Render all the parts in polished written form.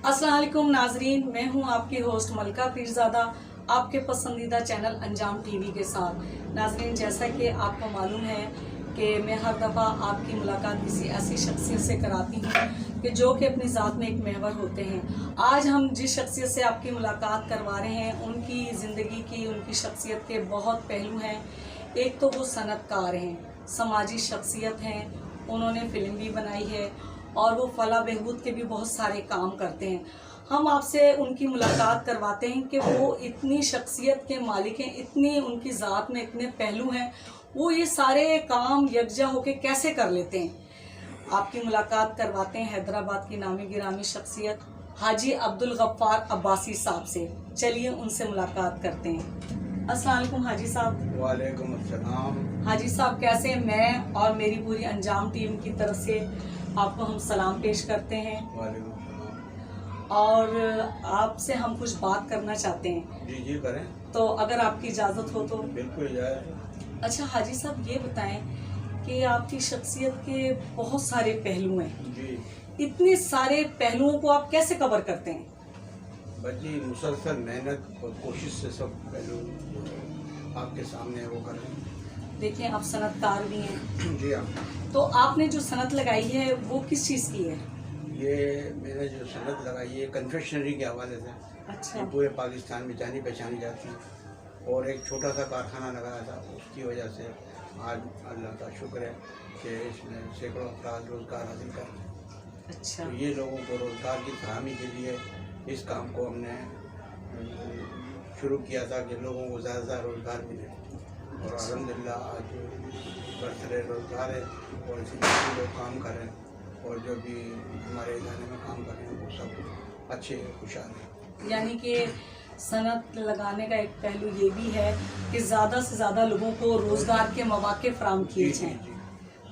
अस्सलाम वालेकुम नाजरीन, मैं हूं आपकी होस्ट मलका पीरजादा, आपके पसंदीदा चैनल अंजाम टीवी के साथ। नाजरीन, जैसा कि आपको मालूम है कि मैं हर दफ़ा आपकी मुलाकात किसी ऐसी शख्सियत से कराती हूं कि जो कि अपनी ज़ात में एक महवर होते हैं। आज हम जिस शख्सियत से आपकी मुलाकात करवा रहे हैं, उनकी ज़िंदगी की, उनकी शख्सियत के बहुत पहलू हैं। एक तो वो सनतकार हैं, समाजी शख्सियत हैं, उन्होंने फ़िल्म भी बनाई है और वो फलाह बहबूद के भी बहुत सारे काम करते हैं। हम आपसे उनकी मुलाकात करवाते हैं कि वो इतनी शख्सियत के मालिक हैं, इतनी उनकी ज़ात में इतने पहलू हैं, वो ये सारे काम यकजा होके कैसे कर लेते हैं। आपकी मुलाकात करवाते हैं हैदराबाद की नामी गिरामी शख्सियत हाजी अब्दुल गफ्फार अब्बासी साहब से। चलिए उनसे मुलाकात करते हैं। अस्सलाम वालेकुम हाजी साहब। वालेकुम अस्सलाम। हाजी साहब कैसे हैं? मैं और मेरी पूरी अंजाम टीम की तरफ से आपको हम सलाम पेश करते हैं। वालेकुम अस्सलाम। और आपसे हम कुछ बात करना चाहते हैं। जी जी करें। तो अगर आपकी इजाज़त हो तो। बिल्कुल जाए। अच्छा हाजी साहब, ये बताएं कि आपकी शख्सियत के बहुत सारे पहलू हैं। जी। इतने सारे पहलुओं को आप कैसे कवर करते हैं? बस जी मुसलसल मेहनत और कोशिश से सब पहलू आपके सामने है वो करें। देखिए, आप सनतकार भी हैं, जी हाँ। तो आपने जो सनत लगाई है वो किस चीज़ की है? ये मैंने जो सनत लगाई है कन्फेक्शनरी के हवाले से। अच्छा। ये पूरे पाकिस्तान में जानी पहचानी जाती है और एक छोटा सा कारखाना लगाया था, उसकी वजह से आज अल्लाह का शुक्र है कि इसमें सैकड़ों अफराद रोज़गार हासिल कर रहे हैं। अच्छा। तो ये लोगों को रोज़गार की फरहमी के लिए इस काम को हमने शुरू किया था कि लोगों को ज़्यादा से ज़्यादा रोज़गार मिले और अल्हम्दुलिल्लाह आज बरसरे रोज़गार है और इसी तरह लोग काम कर रहे हैं और जो भी हमारे इदारे में काम कर रहे हैं वो सब अच्छे खुशहाल हैं। यानी कि सनत लगाने का एक पहलू ये भी है कि ज़्यादा से ज़्यादा लोगों को रोज़गार के मौके फराहम किए जाएँ।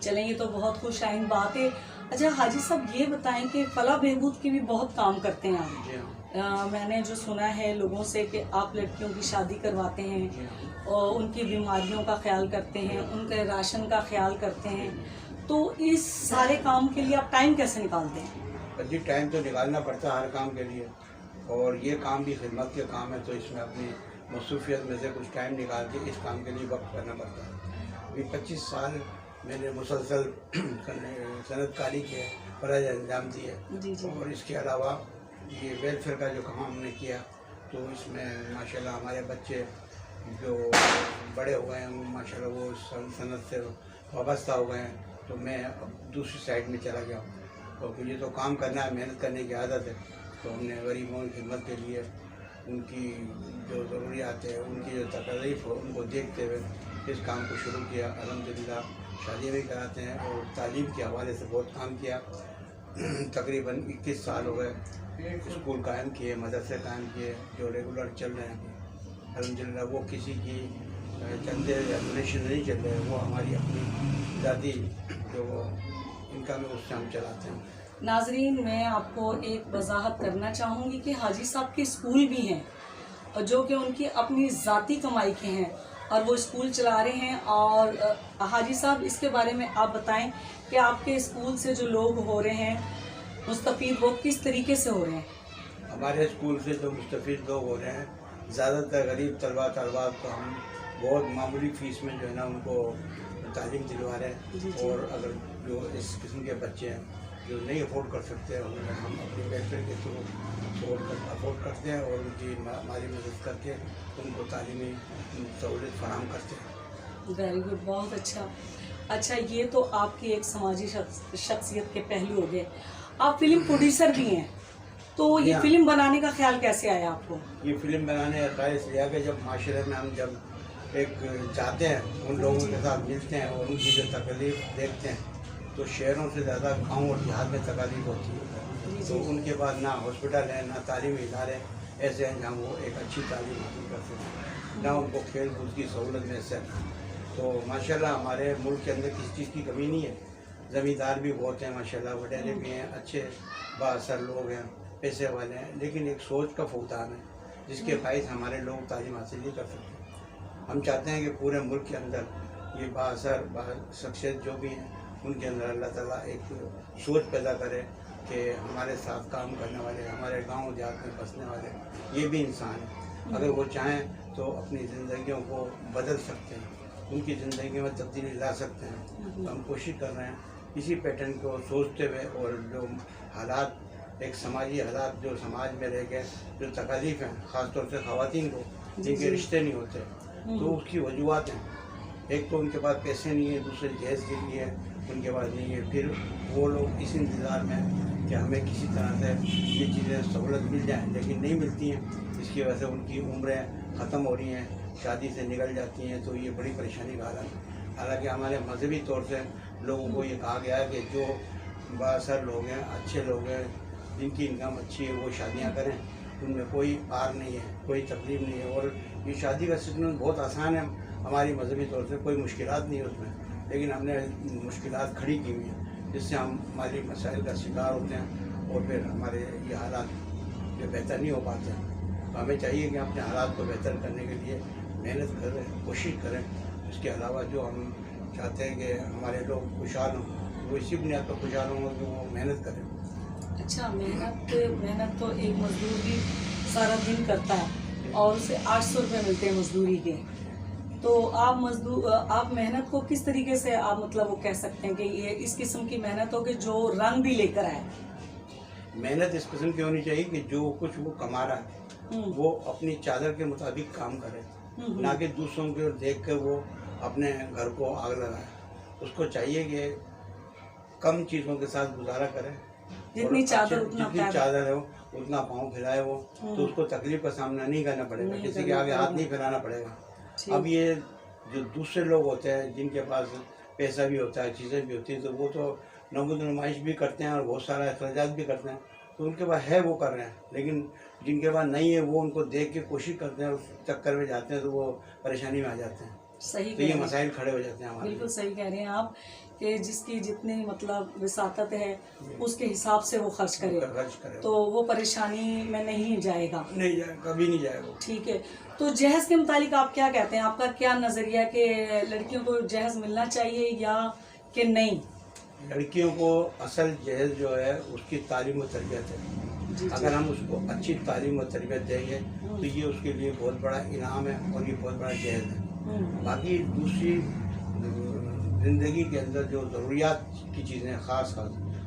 चलें, ये तो बहुत खुशाइन बात है। अच्छा हाजी साहब, ये बताएं कि फलाह बहबूद के भी बहुत काम करते हैं आप। मैंने जो सुना है लोगों से कि आप लड़कियों की शादी करवाते हैं और उनकी बीमारियों का ख्याल करते हैं, उनके राशन का ख्याल करते हैं, तो इस सारे काम के लिए आप टाइम कैसे निकालते हैं? जी टाइम तो निकालना पड़ता है हर काम के लिए और ये काम भी खिदमत के काम है, तो इसमें अपनी मसरूफियत में से कुछ टाइम निकाल के इस काम के लिए वक्त करना पड़ता है। अभी 25 साल मैंने मुसलसल सनतकारी के फराज अंजाम दिए और इसके अलावा ये वेलफेयर का जो काम हमने किया तो इसमें माशाल्लाह हमारे बच्चे जो बड़े हो गए हैं माशाल्लाह वो सनत से वाबस्ता हो गए हैं, तो मैं अब दूसरी साइड में चला गया तो मुझे तो काम करना है, मेहनत करने की आदत है, तो हमने गरीबों की खिदमत के लिए उनकी जो ज़रूरियात है, उनकी जो तकलीफ़ हो, उनको देखते हुए इस काम को शुरू किया। अल्हम्दुलिल्लाह शादी भी कराते हैं और तालीम के हवाले से बहुत काम किया। तकरीबन 21 साल हो गए, स्कूल कायम किए, मदरसे कायम किए जो रेगुलर चल रहे हैं। अल्हम्दुलिल्लाह वो किसी की चंदे या डोनेशन नहीं चल रहे, वो हमारी अपनी ज़ाती जो इनकम है उससे हम चलाते हैं। नाजरीन, मैं आपको एक वजाहत करना चाहूँगी कि हाजी साहब के स्कूल भी हैं और जो कि उनकी अपनी ज़ाती कमाई के हैं और वो स्कूल चला रहे हैं। और हाजी साहब, इसके बारे में आप बताएं कि आपके स्कूल से जो लोग हो रहे हैं मुस्तफ़ीद, वो किस तरीके से हो रहे हैं? हमारे स्कूल से जो मुस्तफ़ीद लोग हो रहे हैं, ज़्यादातर गरीब तलबा को हम बहुत मामूली फ़ीस में जो है ना उनको तालीम दिलवा रहे हैं। और अगर जो इस किस्म के बच्चे हैं जो नहीं अफोर्ड कर सकते हैं, उन्हें हम अपनी वेलफेयर के थ्रू अफोर्ड करते हैं और उनकी माली मदद करके उनको तालीमी सहूलियत फराहम करते हैं। वेरी गुड, बहुत अच्छा। अच्छा, ये तो आपकी एक समाजी शख्सियत के पहलू हो गए। आप फिल्म प्रोड्यूसर भी हैं, तो ये फिल्म बनाने का ख्याल कैसे आया आपको? ये फिल्म बनाने का ख्याल इसलिए आया कि जब माशरे में हम जब एक जाते हैं, उन लोगों के साथ मिलते हैं और उनकी जो तकलीफ देखते हैं, तो शहरों से ज़्यादा गाँव और देहात में तकलीफ होती है, तो उनके पास ना हॉस्पिटल है ना तालीमी इदारे ऐसे हैं जहाँ वो एक अच्छी तालीम हासिल कर सकें, ना उनको खेल कूद की सहूलत मैसर। तो माशाल्लाह हमारे मुल्क के अंदर किसी चीज़ की कमी नहीं है, ज़मींदार भी बहुत हैं माशाल्लाह, वडेरे भी हैं, अच्छे बाअसर लोग हैं, पैसे वाले हैं, लेकिन एक सोच का फुकदान है जिसके बायस हमारे लोग तालीम हासिल नहीं कर सकते। हम चाहते हैं कि पूरे मुल्क के अंदर ये बाअसर शख्सियत जो भी हैं उनके अंदर अल्लाह ताला एक सोच पैदा करे कि हमारे साथ काम करने वाले, हमारे गांव देहात में बसने वाले, ये भी इंसान हैं। अगर वो चाहें तो अपनी ज़िंदगियों को बदल सकते हैं, उनकी ज़िंदगी में तब्दीली ला सकते हैं। तो हम कोशिश कर रहे हैं इसी पैटर्न को सोचते हुए, और जो हालात, एक समाजी हालात जो समाज में रह गए, जो तकलीफ़ हैं ख़ासतौर से ख़वातीन को जिनके रिश्ते नहीं होते, तो उसकी वजूहत हैं। एक तो उनके पास पैसे नहीं है, दूसरे जहेज़ के लिए उनके पास नहीं है, फिर वो लोग इस इंतज़ार में कि हमें किसी तरह से ये चीज़ें सहूलत मिल जाएँ, लेकिन नहीं मिलती हैं। इसकी वजह से उनकी उम्रें ख़त्म हो रही हैं, शादी से निकल जाती हैं, तो ये बड़ी परेशानी का हालत है। हालांकि हमारे मजहबी तौर से लोगों को ये कहा गया है कि जो बाअसर लोग हैं, अच्छे लोग हैं, जिनकी इनकम अच्छी है, वो शादियाँ करें, उनमें कोई पार नहीं है, कोई तकलीफ नहीं है। और ये शादी का सिस्टम बहुत आसान है हमारी मजहबी तौर से, कोई मुश्किलात नहीं है उसमें, लेकिन हमने मुश्किलात खड़ी की हुई हैं, जिससे हम हमारी मसाइल का शिकार होते हैं, और फिर हमारे ये हालात जो बेहतर नहीं हो पाते हैं। तो हमें चाहिए कि अपने हालात को बेहतर करने के लिए मेहनत करें, कोशिश करें। इसके अलावा जो हम चाहते हैं कि हमारे लोग खुशहाल हों, वो इसी बुनियाद पर खुशहाल होंगे कि वो मेहनत करें। अच्छा, मेहनत तो एक मजदूर भी सारा दिन करता है और उसे 800 रुपये मिलते हैं मजदूरी के। तो आप मेहनत को किस तरीके से आप मतलब वो कह सकते हैं कि ये इस किस्म की मेहनत हो कि जो रंग भी लेकर आए? मेहनत इस किस्म की होनी चाहिए कि जो कुछ वो कमा रहा है वो अपनी चादर के मुताबिक काम करे, ना कि दूसरों को देख कर वो अपने घर को आग लगाए। उसको चाहिए कि कम चीज़ों के साथ गुजारा करे, जितनी चादर उतना जितनी चादर है उतना पाँव फैलाए वो, तो उसको तकलीफ का सामना नहीं करना पड़ेगा, किसी के आगे हाथ नहीं फैलाना पड़ेगा। अब ये जो दूसरे लोग होते हैं जिनके पास पैसा भी होता है, चीज़ें भी होती हैं, तो वो तो नमूद नुमाइश भी करते हैं और बहुत सारा अखराजात भी करते हैं, तो उनके पास है वो कर रहे हैं। लेकिन जिनके पास नहीं है वो उनको देख के कोशिश करते हैं, उस चक्कर में जाते हैं, तो वो परेशानी में आ जाते हैं। सही, तो ये मसाइल खड़े हो जाते हैं हमारे। बिल्कुल सही कह रहे हैं आप कि जिसकी जितनी मतलब विसातत है उसके हिसाब से वो खर्च करे तो वो परेशानी में नहीं जाएगा, कभी नहीं जाएगा। ठीक है, तो जहेज के मुतालिक आप क्या कहते हैं? आपका क्या नज़रिया है कि लड़कियों को जहेज मिलना चाहिए या कि नहीं? लड़कियों को असल जहेज जो है उसकी तालीम और तरबियत है। अगर हम उसको अच्छी तालीम और तरबियत देंगे तो ये उसके लिए बहुत बड़ा इनाम है और ये बहुत बड़ा जहेज है। बाकी दूसरी ज़िंदगी के अंदर जो ज़रूरियात की चीज़ें ख़ास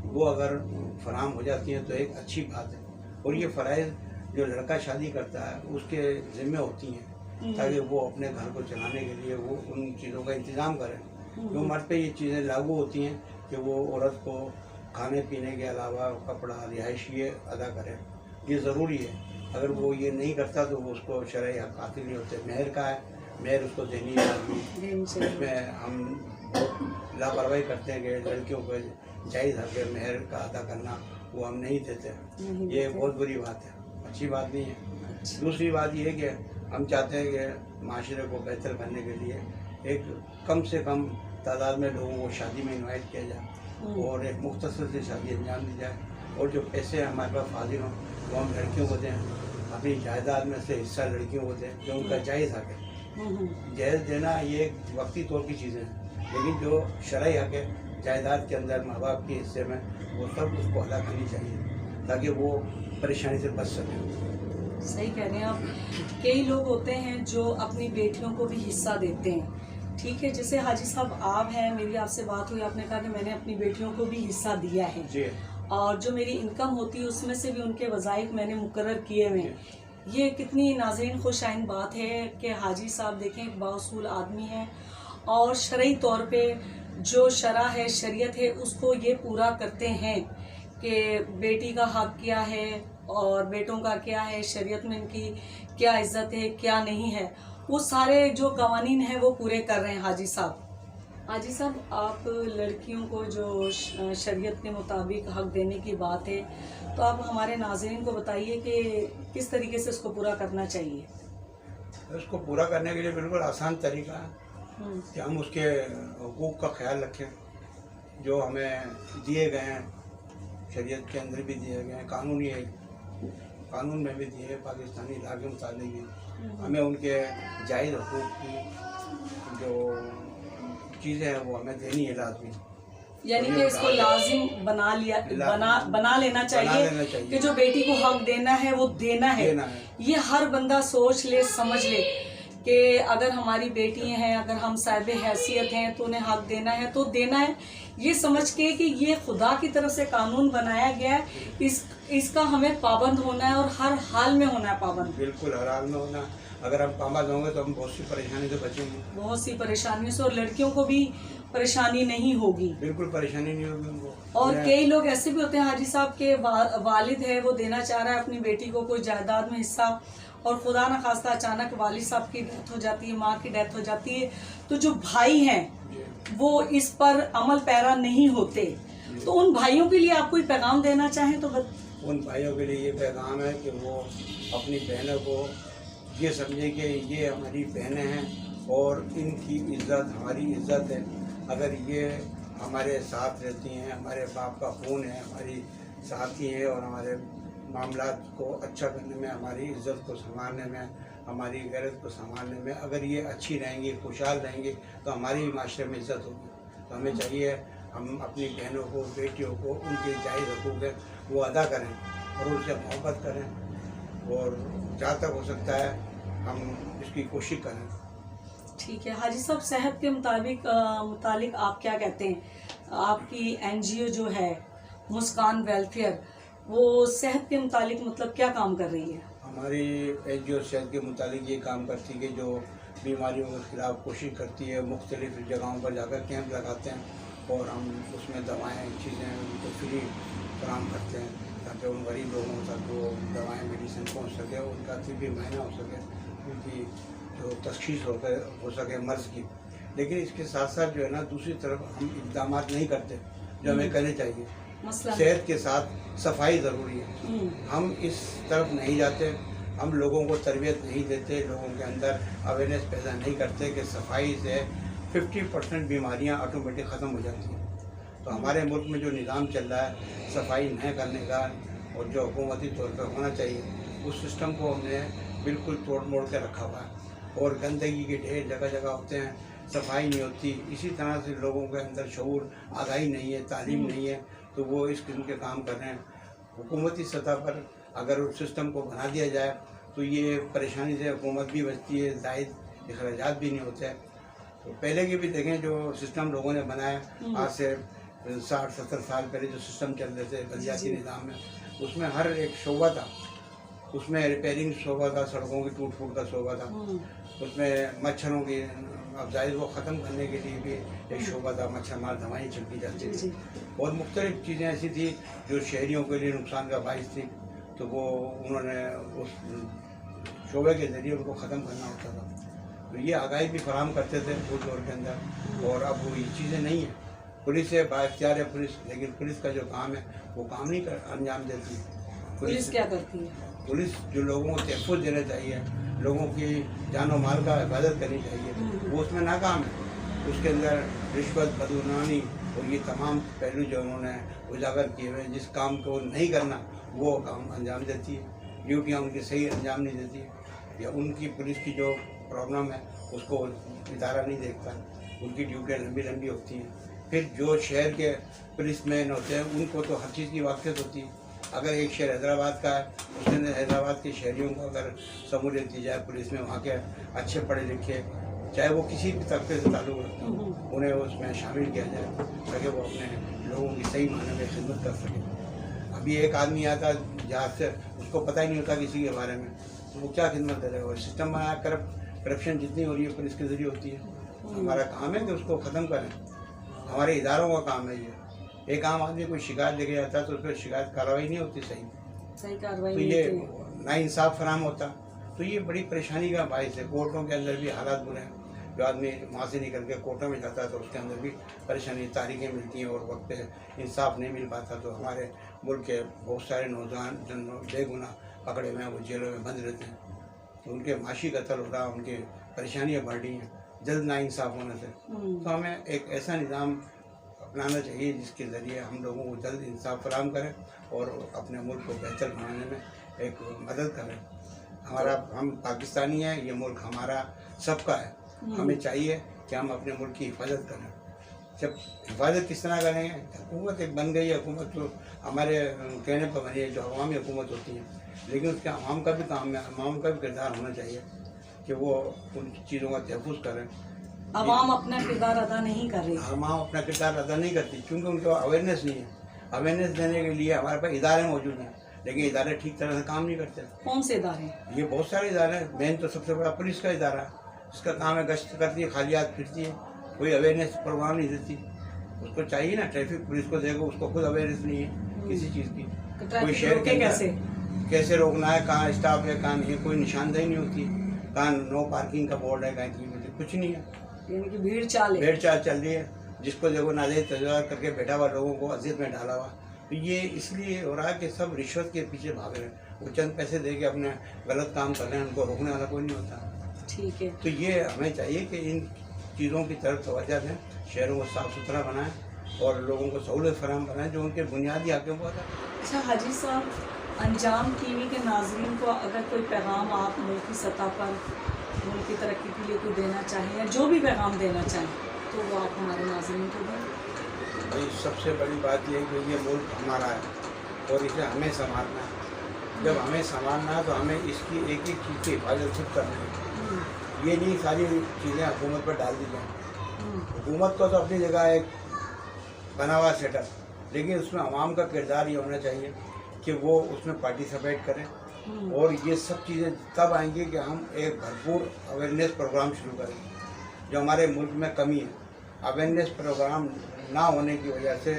वो अगर फराहम हो जाती हैं तो एक अच्छी बात है। और ये फ़राइज़ जो लड़का शादी करता है उसके ज़िम्मे होती हैं, ताकि वो अपने घर को चलाने के लिए वो उन चीज़ों का इंतज़ाम करें। जो मर्द पे ये चीज़ें लागू होती हैं कि वो औरत को खाने पीने के अलावा कपड़ा, रिहाइश ये अदा करे, ये ज़रूरी है। अगर वो ये नहीं करता तो वो उसको शरई हक़ हासिल नहीं होते। मेहर का है, मेहर उसको देनी है। इसमें हम बहुत लापरवाही करते हैं कि लड़कियों को जायज़ हक़ है मेहर का अदा करना, वो हम नहीं देते। ये बहुत बुरी बात है, अच्छी बात नहीं है। दूसरी बात ये है कि हम चाहते हैं कि माशरे को बेहतर करने के लिए एक कम से कम तादाद में लोगों को शादी में इनवाइट किया जाए और एक मुख्तसर से शादी अंजाम दी जाए, और जो पैसे हमारे पास फाजिल हों वो हम लड़कियों को दें, अपनी जायदाद में से हिस्सा लड़कियों को दें जो उनका जायज़ हक़ है। जहेज देना ये एक वक्ती तौर की चीज़ें हैं, लेकिन जो शरई हक़ है जायदाद के अंदर माँ बाप के हिस्से में वो सब उसको अदा करनी चाहिए ताकि वो परेशानी से बच सकें। सही कह रहे हैं आप। कई लोग होते हैं जो अपनी बेटियों को भी हिस्सा देते हैं, ठीक है, जैसे हाजी साहब आप हैं, मेरी आपसे बात हुई, आपने कहा कि मैंने अपनी बेटियों को भी हिस्सा दिया है जी, और जो मेरी इनकम होती है उसमें से भी उनके वज़ाइफ मैंने मुकर्रर किए हुए हैं। ये कितनी नाज़रीन खुशाइन बात है कि हाजी साहब देखें एक बाउसूल आदमी हैं और शरई तौर पे जो शरा है, शरीयत है, उसको ये पूरा करते हैं कि बेटी का हक़ क्या है और बेटों का क्या है, शरीयत में इनकी क्या इज़्ज़त है, क्या नहीं है, वो सारे जो कवानीन हैं वो पूरे कर रहे हैं हाजी साहब। हाजी साहब, आप लड़कियों को जो शरीयत के मुताबिक हक़ देने की बात है, तो आप हमारे नाज़रीन को बताइए कि किस तरीके से इसको पूरा करना चाहिए। इसको पूरा करने के लिए बिल्कुल आसान तरीका है कि हम उसके हुकूक का ख्याल रखें जो हमें दिए गए हैं, शरीयत के अंदर भी दिए गए हैं, कानून में भी दिए हैं, पाकिस्तानी लॉ के मुताबिक भी हमें उनके जायज़ हुकूक की जो चीज़ें हैं वो हमें देनी है लाजमी। यानी और कि ये इसको लाजिम बना लेना चाहिए कि जो बेटी को हक देना है वो देना है। ये हर बंदा सोच ले, समझ ले कि अगर हमारी बेटी हैं, अगर हम साहिब हैसियत हैं तो उन्हें हक देना है तो देना है, ये समझ के कि ये खुदा की तरफ से कानून बनाया गया है, इसका हमें पाबंद होना है और हर हाल में होना है पाबंद। बिल्कुल हर हाल में होना। अगर हम पाबंद होंगे तो हम बहुत सी परेशानी से बचेंगे, बहुत सी परेशानियों से, और लड़कियों को भी परेशानी नहीं होगी, बिल्कुल परेशानी नहीं होगी उनको। और कई लोग ऐसे भी होते हैं हाजी साहब के वालिद है, वो देना चाह रहा है अपनी बेटी को कोई जायदाद में हिस्सा, और खुदा न खास्ता अचानक वालिद साहब की डेथ हो जाती है, माँ की डेथ हो जाती है, तो जो भाई हैं वो इस पर अमल पैरा नहीं होते। तो उन भाइयों के लिए आप कोई पैगाम देना चाहें तो उन भाइयों के लिए ये पैगाम है कि वो अपनी बहनों को ये समझे कि ये हमारी बहनें हैं और इनकी इज्जत हमारी इज्जत है। अगर ये हमारे साथ रहती हैं, हमारे बाप का खून है, हमारी साथी है, और हमारे मामलात को अच्छा करने में, हमारी इज्जत को संभालने में, हमारी गैरत को संभालने में अगर ये अच्छी रहेंगी, खुशहाल रहेंगी, तो हमारी भी माशरे में इज्जत होगी। तो हमें चाहिए हम अपनी बहनों को, बेटियों को उनके जायज़ हकूक़ है वो अदा करें और उनसे मोहब्बत करें, और जहाँ तक हो सकता है हम इसकी कोशिश करें। ठीक है हाजी साहब, सेहत के मुतालिक आप क्या कहते हैं? आपकी एनजीओ जो है मुस्कान वेलफेयर, वो सेहत के मुतालिक मतलब क्या काम कर रही है? हमारी एनजीओ सेहत के मुतालिक ये काम करती है कि जो बीमारियों के खिलाफ कोशिश करती है, मुख्तलिफ जगहों पर जाकर कैंप लगाते हैं और हम उसमें दवाएँ चीज़ें उनको फ्री फराहम करते हैं ताकि उन गरीब लोगों तक वो दवाएँ मेडिसिन पहुँच सके, उनका तिब्बी मायना हो सके, उनकी जो तशख़ीस हो सके मर्ज़ की। लेकिन इसके साथ साथ जो है ना, दूसरी तरफ हम इक़दाम नहीं करते जो हमें करने चाहिए। सेहत के साथ सफाई ज़रूरी है, हम इस तरफ नहीं जाते, हम लोगों को तरबियत नहीं देते, लोगों के अंदर अवेयरनेस पैदा नहीं करते कि सफाई से 50% बीमारियां ऑटोमेटिक ख़त्म हो जाती हैं। तो हमारे मुल्क में जो निज़ाम चल रहा है सफाई न करने का, और जो हुकूमती तौर पर होना चाहिए, उस सिस्टम को हमने बिल्कुल तोड़ मोड़ के रखा हुआ है, और गंदगी के ढेर जगह जगह होते हैं, सफाई नहीं होती। इसी तरह से लोगों के अंदर शऊर, आगाही नहीं है, तालीम नहीं है, तो वो इस किस्म के काम कर रहे हैं। हुकूमती सतह पर अगर उस सिस्टम को बना दिया जाए तो ये परेशानी से हुकूमत भी बचती है, ज़ायद अखराजात भी नहीं होते। तो पहले के भी देखें जो सिस्टम लोगों ने बनाया, आज से 60-70 साल पहले जो सिस्टम चल रहे थे बलदियाती निज़ाम में, उसमें हर एक शोबा था, उसमें रिपेयरिंग शोबा था, सड़कों की टूट फूट का शोबा था, उसमें मच्छरों की अफजाइश को ख़त्म करने के लिए भी एक शोबा था, मच्छर मार दवाएँ छिड़की जाती थी, और मुख्तलिफ चीज़ें ऐसी थी जो शहरियों के लिए नुकसान का बाइस थी, तो वो उन्होंने उस शोबे के ज़रिए उनको ख़त्म करना होता था। तो ये आगाही भी फराहम करते थे उस दौर के अंदर, और अब वो ये चीज़ें नहीं हैं। पुलिस है, बाइख्तियार है पुलिस, लेकिन पुलिस का जो काम है वो काम नहीं अंजाम देती। पुलिस क्या करती है? पुलिस जो लोगों को तहफ़्फ़ुज़ देना चाहिए, लोगों की जान और माल का हिफाजत करनी चाहिए, वो उसमें नाकाम है। उसके अंदर रिश्वत, बदगुमानी और ये तमाम पहलू जो उन्होंने उजागर किए हुए हैं, जिस काम को नहीं करना वो काम अंजाम देती है, ड्यूटियाँ उनकी सही अंजाम नहीं देती है, या उनकी पुलिस की जो प्रॉब्लम है उसको इदारा नहीं देखता, उनकी ड्यूटियाँ लंबी लंबी होती हैं। फिर जो शहर के पुलिस मैन होते हैं उनको तो हर चीज़ की वाक़ियत होती है। अगर एक शहर हैदराबाद का है, उसके अंदर हैदराबाद के शहरियों को अगर सहूलियत दी जाए पुलिस में, वहाँ के अच्छे पढ़े लिखे, चाहे वो किसी भी तबके से ताल्लुक़ रखते हो, उन्हें उसमें शामिल किया जाए ताकि वो अपने लोगों की सही मायने में खिदमत कर सके। अभी एक आदमी आता जहाँ से उसको पता ही नहीं होता किसी के बारे में, तो वो क्या खिदमत करेगा? और सिस्टम बनाया, करप्शन जितनी हो रही है पुलिस के ज़रिए होती है। हमारा काम है कि उसको ख़त्म करें, हमारे इदारों का काम है ये। एक आम आदमी कोई शिकायत लेके जाता है तो उस पर शिकायत कार्रवाई नहीं होती, सही कार्रवाई, तो ये नाइंसाफ़ फराहम होता, तो ये बड़ी परेशानी का बायस है। कोर्टों के अंदर भी हालात बुरे हैं, जो आदमी वहाँ से निकल के कोर्टों में जाता है तो उसके अंदर भी परेशानी, तारीखें मिलती हैं और वक्त पे इंसाफ नहीं मिल पाता। तो हमारे मुल्क के बहुत सारे नौजवान जो बेगुनाह पकड़े हुए हैं वो जेलों में बंद रहते हैं, तो उनके माशी कत्ल हो रहा, उनकी परेशानियाँ बढ़ रही हैं जल्द नाइंसाफ़ होने से। तो हमें एक ऐसा निज़ाम अपनाना चाहिए जिसके ज़रिए हम लोगों को जल्द इंसाफ फराहम करें और अपने मुल्क को बेहतर बनाने में एक मदद करें। हम पाकिस्तानी हैं, ये मुल्क हमारा सबका है, हमें चाहिए कि हम अपने मुल्क की हिफाजत करें जब हिफाजत किस तरह करेंगे? हुकूमत एक बन गई है, हुकूमत तो हमारे कहने पर बनी है, जो अवामी हुकूमत होती है, लेकिन उसके अवाम का भी काम है, अवाम का भी किरदार होना चाहिए कि वो उन चीज़ों का तहफ़्फ़ुज़ करें। आवाम अपना किरदार अदा नहीं कर रही। आवाम अपना किरदार अदा नहीं करती क्योंकि उनको अवेयरनेस नहीं है। अवेयरनेस देने के लिए हमारे पास इदारे मौजूद हैं, लेकिन इदारे ठीक तरह से काम नहीं करते। कौन से इदारे? ये बहुत सारे इदारे हैं। मेन तो सबसे बड़ा पुलिस का इदारा है, उसका काम है गश्त करती है, खाली हाथ फिरती है, कोई अवेयरनेस प्रोग्राम नहीं देती। उसको चाहिए ना, ट्रैफिक पुलिस को देखो, उसको खुद अवेयरनेस नहीं है किसी चीज़ की। कोई शहर के कैसे रोकना है, कहाँ स्टॉप है, कहाँ नहीं है, कोई निशानदेही नहीं होती, कहाँ नो पार्किंग का बोर्ड है, कहीं कुछ नहीं है। यानी कि भीड़ चाल चल रही है, जिसको देखो नाजायज़ तजुर्बा करके बैठा हुआ लोगों को अजियत में डाला हुआ। तो ये इसलिए हो रहा है कि सब रिश्वत के पीछे भाग रहे हैं, वो चंद पैसे दे के अपने गलत काम कर रहे हैं, उनको रोकने वाला कोई नहीं होता। ठीक है। तो ये हमें चाहिए कि इन चीज़ों की तरफ तवज्जो दें, शहरों को साफ़ सुथरा बनाएं और लोगों को सहूलत फराहम बनाएं जो उनके बुनियादी हक़ों को अदा करें। अच्छा हाजी साहब, अंजाम टीवी के नाज़रीन को अगर कोई पैगाम आप मुल्क की सतह पर मुल्क की तरक्की के लिए कोई देना चाहें या जो भी पैगाम देना चाहें तो वो आप हमारे नाज़रीन को दें। भाई सबसे बड़ी बात यह है कि ये मुल्क हमारा है और इसे हमें संभालना है। जब हमें संभालना है तो हमें इसकी एक एक चीज़ की हिफाजत खुद करनी है। ये नहीं सारी चीज़ें हुकूमत पर डाल दी जाएँ। हुकूमत को तो अपनी जगह एक बना हुआ सेटअप, लेकिन उसमें अवाम का किरदार ये होना चाहिए कि वो उसमें पार्टिसिपेट करें। और ये सब चीज़ें तब आएंगी कि हम एक भरपूर अवेयरनेस प्रोग्राम शुरू करें, जो हमारे मुल्क में कमी है। अवेयरनेस प्रोग्राम ना होने की वजह से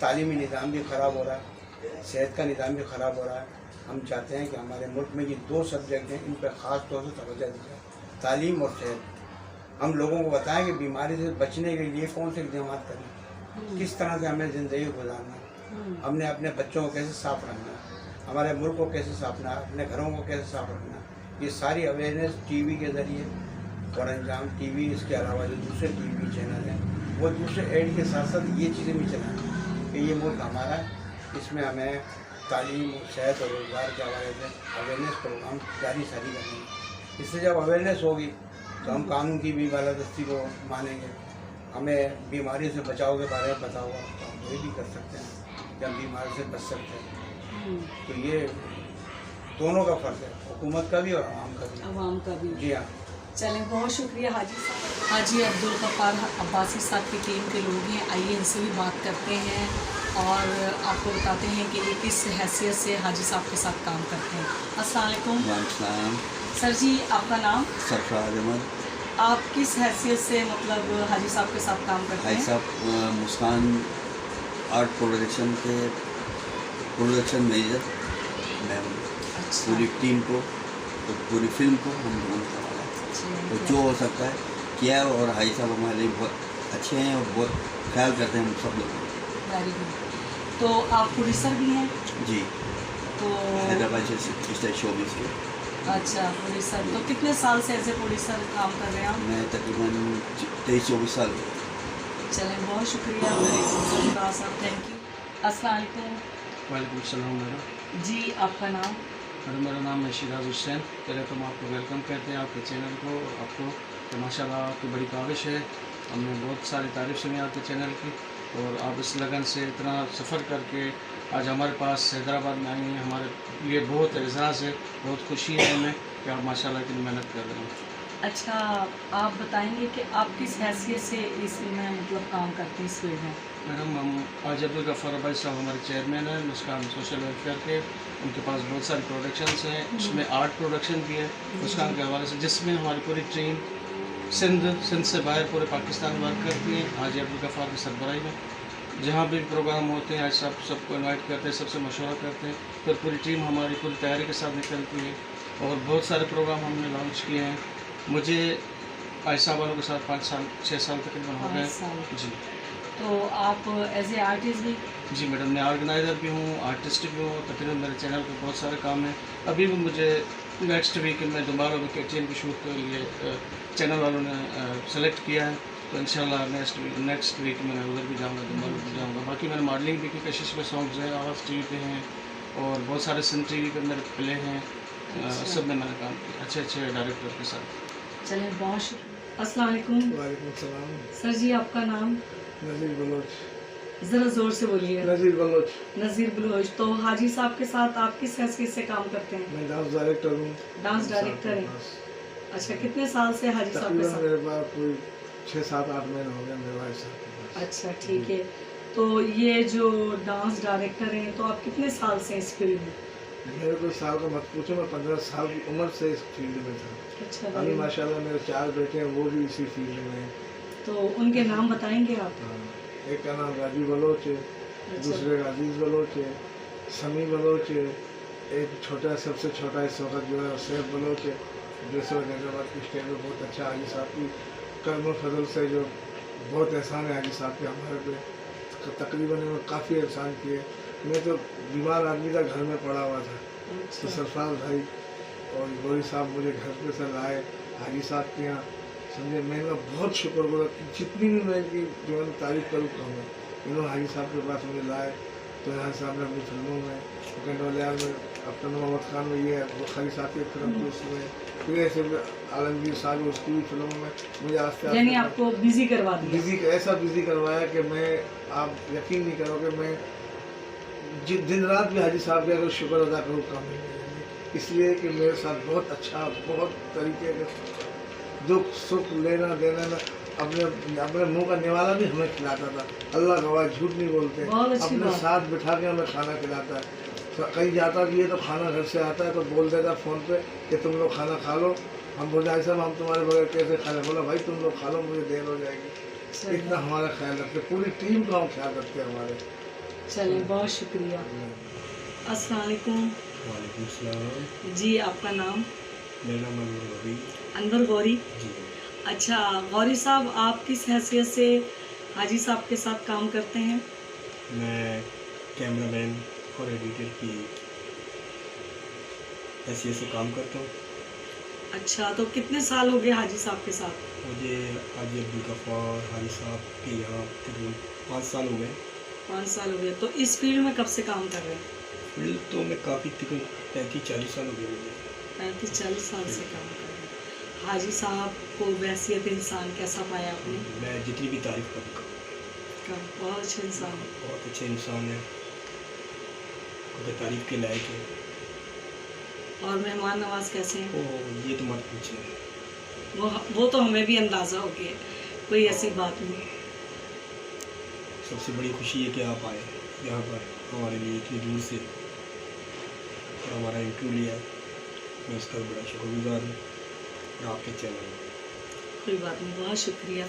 तालीमी निज़ाम भी ख़राब हो रहा है, सेहत का निज़ाम भी ख़राब हो रहा है। हम चाहते हैं कि हमारे मुल्क में ये दो सब्जेक्ट हैं, इन पर ख़ास तौर से तवज्जो दी जाए, तालीम और सेहत। हम लोगों को बताएं कि बीमारी से बचने के लिए कौन से इक़दाम करें, किस तरह से हमें ज़िंदगी गुजारना है, हमने अपने बच्चों को कैसे साफ़ रखना है, हमारे मुल्क को कैसे साफ रखना है, अपने घरों को कैसे साफ रखना है। ये सारी अवेयरनेस टीवी के ज़रिए और अंजाम टीवी, इसके अलावा जो दूसरे टीवी चैनल हैं वो दूसरे एड के साथ साथ ये चीज़ें भी चलाएं कि ये मुल्क हमारा है, इसमें हमें तालीम, सेहत और रोज़गार के हवाले से अवेयरनेस प्रोग्राम जारी सारी करनी है। इससे जब अवेयरनेस होगी तो हम कानून की भी बालादस्ती को मानेंगे। हमें बीमारी से बचाव के बारे में पता होगा तो हम वही भी कर सकते हैं कि हम बीमारी से बच सकते हैं। तो ये दोनों का फ़र्ज है, हुकूमत का भी और आवाम का भी। जी हाँ। चलें, बहुत शुक्रिया हाजी साहब। हाजी अब्दुल गफ्फार अब्बासी साहब की टीम के लोग हैं, आइए इनसे भी बात करते हैं और आपको बताते हैं कि ये किस हैसियत से हाजी साहब के साथ काम करते हैं। अस्सलाम वालेकुम। सर जी, आपका नाम? सरफराज अहमद। आप किस हैसियत से मतलब हाजी साहब के साथ काम करते हैं? हाजी साहब मुस्कान आर्ट प्रोडक्शन के प्रोडक्शन मैनेजर मैं हूँ। अच्छा। पूरी टीम को तो पूरी फिल्म को हम लोगों ने संभाला है, तो जो हो सकता है किया। और हाजी साहब हमारे लिए बहुत अच्छे हैं और बहुत ख्याल करते हैं हम सब लोग। Very good. तो आप प्रोड्यूसर भी हैं? जी। तो हैदराबाद से शोबिस के। अच्छा, प्रोड्यूसर। तो कितने साल से ऐसे प्रोड्यूसर काम कर रहे हैं आप? मैं तकरीबन 23-24 साल। चलें, बहुत शुक्रिया साहब, थैंक यू। अस्सलाम वालेकुम। वालेकुम सलाम मैडम। जी, आपका नाम? मैडम मेरा नाम है शिराज हुसैन। पहले तो हम आपको वेलकम कहते हैं आपके चैनल को। आपको तो माशाल्लाह आपकी बड़ी काविश है, हमने बहुत सारी तारीफ़ सुनी आपके चैनल की और आप इस लगन से इतना सफ़र करके आज हमारे पास हैदराबाद में आई हैं, हमारे लिए बहुत एज़ाज़ है, बहुत खुशी है हमें कि आप माशाल्लाह इतनी मेहनत कर रहे हैं। अच्छा, आप बताएंगे कि आप किस हैसियत से इसमें मतलब काम करते हैं इस फील्ड में? मैडम हम आज अब्दुल गफ्फार भाई साहब हमारे चेयरमैन हैं मुस्कान सोशल वेलफेयर के। उनके पास बहुत सारी प्रोडक्शंस हैं, उसमें आर्ट प्रोडक्शन भी है मुस्कान के हवाले से, जिसमें हमारी पूरी टीम सिंध से बाहर पूरे पाकिस्तान वर्क करती है हाजी अब्दुल गफ्फार की सरबराही में। जहाँ भी प्रोग्राम होते हैं आज सबको इनवाइट करते हैं, सबसे मशवरा करते हैं, फिर पूरी टीम हमारी पूरी तैयारी के साथ निकलती है और बहुत सारे प्रोग्राम हमने लॉन्च किए हैं। मुझे आयशा वालों के साथ 5-6 साल तकरीबन हो गए। जी। तो आप एज ए आर्टिस्ट भी? जी मैडम, मैं ऑर्गेनाइज़र भी हूँ, आर्टिस्ट भी हूँ। तकरीबन मेरे चैनल पर बहुत सारे काम हैं। अभी भी मुझे नेक्स्ट वीक में दोबारा वेकेशन की शूट के लिए चैनल वालों ने सेलेक्ट किया है, तो इंशाल्लाह नेक्स्ट वीक में मैं उधर भी जाऊँगा, दोबारा भी जाऊँगा। बाकी मैंने मॉडलिंग भी की, कशिश में सॉन्ग्स हैं, आवाज़ टीवी पे हैं और बहुत सारे सिंध टीवी पे मेरे प्ले हैं। सब में मैंने काम किया अच्छे डायरेक्टर के साथ। चलें, बहुत शुक्रिया। अस्सलाम वालेकुम। वालेकुम सलाम। सर जी, आपका नाम? नज़ीर बलोच। जरा जोर से बोलिए। नज़ीर बलोच। नज़ीर बलोच। तो हाजी साहब के साथ आप किस हैसियत से काम करते हैं? मैं डांस डायरेक्टर हूँ। डांस डायरेक्टर हैं। अच्छा, कितने साल से हाजी साहब के तकरीबन साथ? मेरे पास कोई 6-7-8 महीने हो गए मेरे भाई साहब के पास। अच्छा, ठीक है। तो ये जो डांस डायरेक्टर हैं, तो आप कितने साल से इस फील्ड में? मेरे को साल का मत पूछो, मैं 15 साल की उम्र से इस फील्ड में था। अच्छा, अभी माशाल्लाह मेरे 4 बेटे हैं, वो भी इसी फील्ड में हैं। तो उनके नाम बताएंगे आप? हाँ, एक का नाम राजू बलोच है, अच्छा। दूसरे का अजीज़ बलोच है, समी बलोच है, एक छोटा सबसे छोटा इस वक्त जो है सैफ बलोच है, जो इस वक्त हैदराबाद की स्टेट में बहुत अच्छा हाजी साहब की कर्म फजल से जो बहुत एहसान है हाजी साहब के हमारे पे। तकरीबन इन्होंने काफ़ी एहसान किए। मैं तो बीमार आदमी का घर में पड़ा हुआ था, तो अच्छा, सरफराज भाई और गौरी साहब मुझे घर पे से लाए हाजी साहब के यहाँ। समझे, मैं इनका बहुत शुक्रगुजार, जितनी भी मैं इनकी जो है तारीफ़ करूँ कम है। इन्होंने हाजी साहब के पास मुझे लाए, तो यहाँ साहब ने अपनी फिल्मों में गंडोलियार में अपना मोहम्मद खान में ये है, बुखारी साहब की फिल्म थी उसमें, फिर ऐसे आलमगीर साहब उसकी भी फिल्मों में मुझे आस्ते यानी आपको बिजी करवा दिया। बिजी, ऐसा बिजी करवाया कि मैं, आप यकीन नहीं करोगे, मैं दिन रात भी हाजी साहब के अगर शुक्र अदा करूँ कम है मेरे लिए। इसलिए कि मेरे साथ बहुत अच्छा, बहुत तरीके के दुख सुख लेना देना में अपने अपने मुंह का निवाला भी हमें खिलाता था। अल्लाह गवाह, झूठ नहीं बोलते। बहुत अच्छी अपने बात। साथ बिठा के हमें खाना खिलाता है। कहीं जाता भी है तो खाना घर से आता है तो बोल देता फ़ोन पे कि तुम लोग खाना खा लो। हम बोले भाई साहब हम तुम्हारे बगैर कैसे खा लें? बोला भाई तुम लोग खा लो, मुझे देर हो जाएगी। चलिए। इतना हमारा ख्याल रखते, पूरी टीम का हम ख्याल रखते हैं हमारे। चलिए, बहुत शुक्रिया। अस्सलाम वालेकुम। वालेकुम सलाम। जी, आपका नाम? मेरा नाम अनवर गौरी। अनवर गौरी। जी। अच्छा, गौरी साहब, आप किस हैसियत से हाजी साहब के साथ काम करते हैं? मैं कैमरामैन और एडिटर की हैसियत से काम करता हूँ। अच्छा, तो कितने साल हो गए हाजी साहब के साथ? मुझे हाजी अब्दुल गफ्फार हाजी साहब के यहाँ तकरीबन 5 साल हो गए। 5 साल हो गए। तो इस फील्ड में कब से काम कर रहे हैं? फिल्म तो मैं काफ़ी तकरीबन 35-40 साल हो गए मुझे। 35-40 साल से काम कर रहे हैं। हाजी साहब को वैसियत इंसान कैसा पाया आपने? मैं जितनी भी तारीफ़ करूँ बहुत अच्छे इंसान है। बहुत अच्छे इंसान है, उनके तारीफ़ के लायक है। और मेहमान नवाज कैसे हैं? ओ ये तो मत पूछिए। वो तो हमें भी अंदाज़ा हो गया, कोई ऐसी बात नहीं। सबसे बड़ी खुशी है कि आप आए यहाँ पर हमारे लिए इतनी दूर से और हमारा इंटरव्यू लिया। मैं उसका बड़ा शुक्रगुजार हूँ और आपके चैनल। कोई बात नहीं, बहुत शुक्रिया।